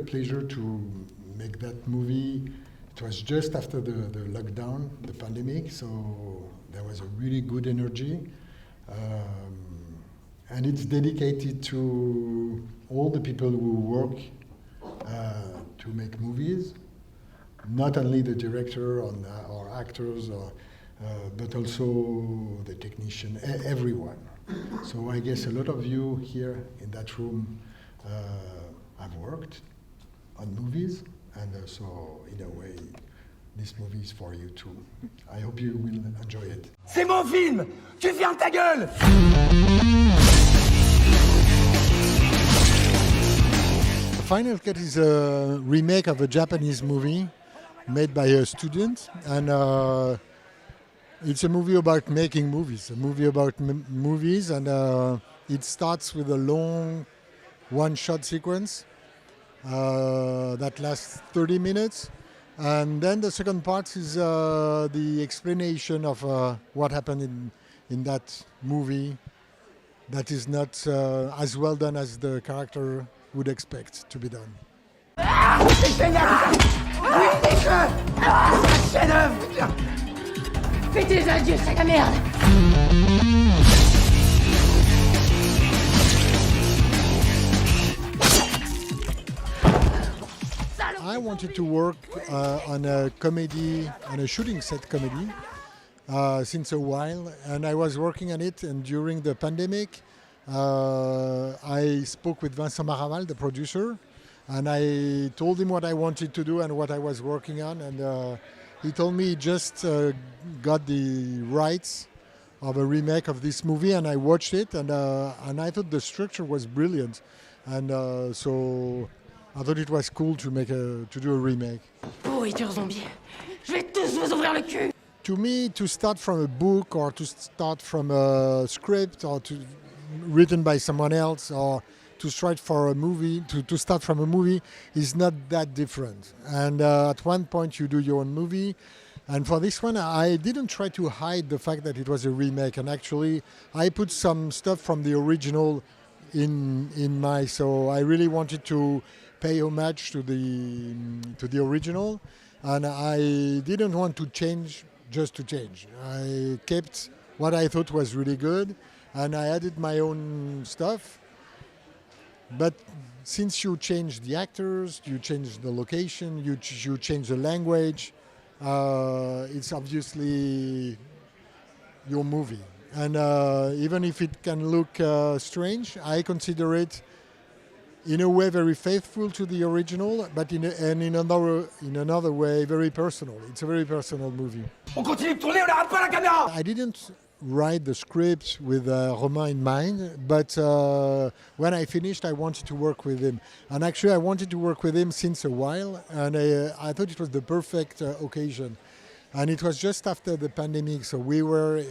great pleasure to make that movie. It was just after the lockdown, the pandemic, so there was a really good energy. And it's dedicated to all the people who work to make movies, not only the director or actors, but also the technician, everyone. So I guess a lot of you here in that room have worked on movies, and so in a way, this movie is for you too. I hope you will enjoy it. C'est mon film! Tu fermes ta gueule! Final Cut is a remake of a Japanese movie made by a student, and it's a movie about making movies, movies, and it starts with a long one-shot sequence that lasts 30 minutes, and then the second part is the explanation of what happened in that movie that is not as well done as the character would expect to be done. C'est génial! Oui, dégueu! Un chef-d'œuvre! Fais tes adieux, sac à merde! I wanted to work on a comedy, on a shooting set comedy, since a while, and I was working on it. And during the pandemic, I spoke with Vincent Maraval, the producer, and I told him what I wanted to do and what I was working on. And he told me he just got the rights of a remake of this movie, and I watched it, and I thought the structure was brilliant, and so I thought it was cool to do a remake. Pourriture zombie, je vais tous vous ouvrir le cul! To me, to start from a book or to start from a script or written by someone else, or to start for a movie, to start from a movie is not that different. And at one point you do your own movie. And for this one, I didn't try to hide the fact that it was a remake. And actually, I put some stuff from the original in my. So I really wanted to pay homage to the original, and I didn't want to change just to change. I kept what I thought was really good, and I added my own stuff. But since you change the actors, you change the location, you change the language, it's obviously your movie. And even if it can look strange, I consider it in a way very faithful to the original, but in another way very personal. It's a very personal movie. On continue de tourner, on n'arrête pas la caméra! I didn't write the script with Romain in mind, but when I finished, I wanted to work with him. And actually, I wanted to work with him since a while, and I thought it was the perfect occasion. And it was just after the pandemic, so we were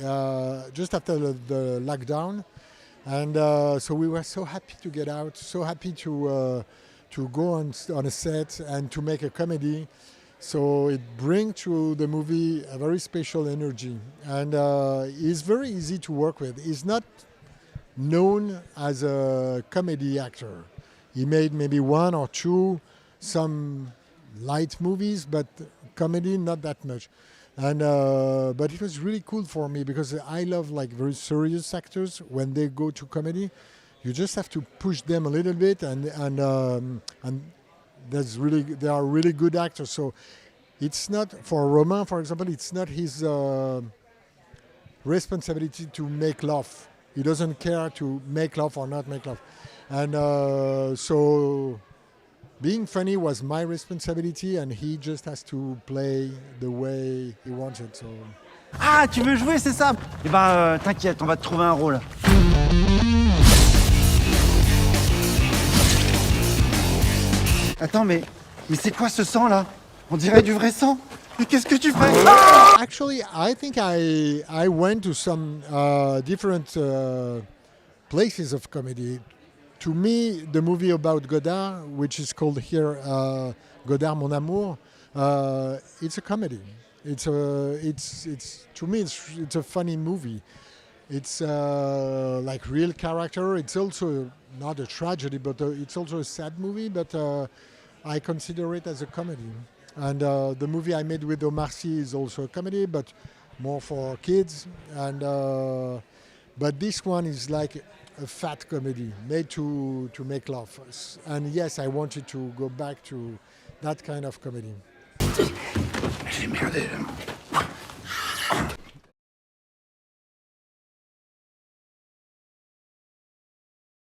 just after the lockdown. And so we were so happy to get out, so happy to go on a set and to make a comedy. So it brings to the movie a very special energy. And he's very easy to work with. He's not known as a comedy actor. He made maybe one or two, some light movies, but comedy not that much. And but it was really cool for me because I love like very serious actors. When they go to comedy, you just have to push them a little bit, and they are really good actors. So it's not for Romain, for example, it's not his responsibility to make laugh. He doesn't care to make laugh or not make laugh, and so. Being funny was my responsibility, and he just has to play the way he wants it. So. Ah, tu veux jouer, c'est ça? Eh ben, t'inquiète, on va te trouver un rôle. Attends, mais c'est quoi ce sang là? On dirait du vrai sang. Mais qu'est-ce que tu fais? Actually, I think I went to some different places of comedy. To me, the movie about Godard, which is called here Godard Mon Amour, it's a comedy. It's to me it's a funny movie. It's like real character. It's also not a tragedy, but it's also a sad movie. But I consider it as a comedy. And the movie I made with Omar Sy is also a comedy, but more for kids. And but this one is like a fat comedy made to make laugh. And yes, I wanted to go back to that kind of comedy. J'ai merdé là.